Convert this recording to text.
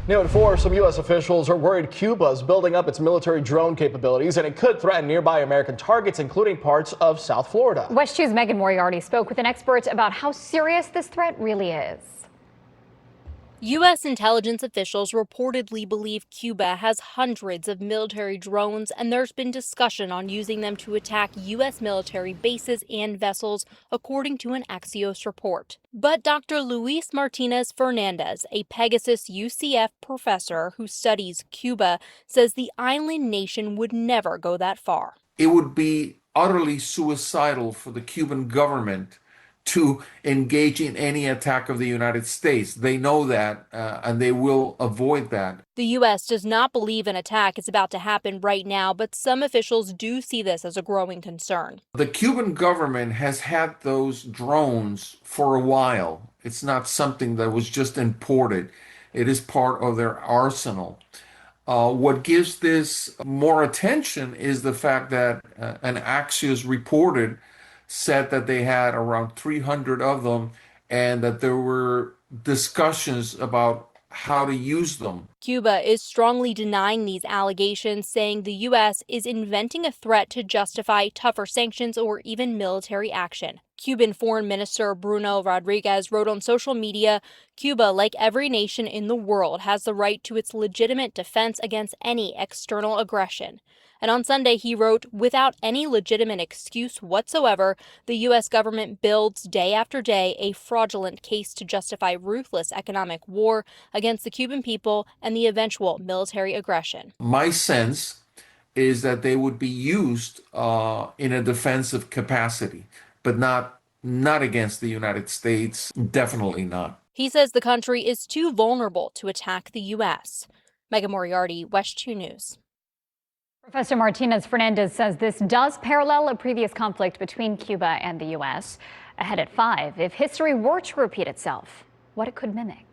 New at 4, some U.S. officials are worried Cuba is building up its military drone capabilities, and it could threaten nearby American targets, including parts of South Florida. West 2's Megan Moriarty spoke with an expert about how serious this threat really is. U.S. intelligence officials reportedly believe Cuba has hundreds of military drones, and there's been discussion on using them to attack U.S. military bases and vessels, according to an Axios report. But Dr. Luis Martinez Fernandez, a Pegasus UCF professor who studies Cuba, says the island nation would never go that far. It would be utterly suicidal for the Cuban government to engage in any attack of the United States. They know that, and they will avoid that. The U.S. does not believe an attack is about to happen right now, but some officials do see this as a growing concern. The Cuban government has had those drones for a while. It's not something that was just imported. It is part of their arsenal. What gives this more attention is the fact that an Axios reported said that they had around 300 of them and that there were discussions about how to use them. Cuba is strongly denying these allegations, saying the U.S. is inventing a threat to justify tougher sanctions or even military action. Cuban Foreign Minister Bruno Rodriguez wrote on social media, Cuba, like every nation in the world, has the right to its legitimate defense against any external aggression. And on Sunday, he wrote, without any legitimate excuse whatsoever, the U.S. government builds day after day a fraudulent case to justify ruthless economic war against the Cuban people and the eventual military aggression. My sense is that they would be used in a defensive capacity, but not against the United States, definitely not. He says the country is too vulnerable to attack the U.S. Megan Moriarty, West 2 News. Professor Martinez Fernandez says this does parallel a previous conflict between Cuba and the U.S. Ahead at 5, if history were to repeat itself, what it could mimic.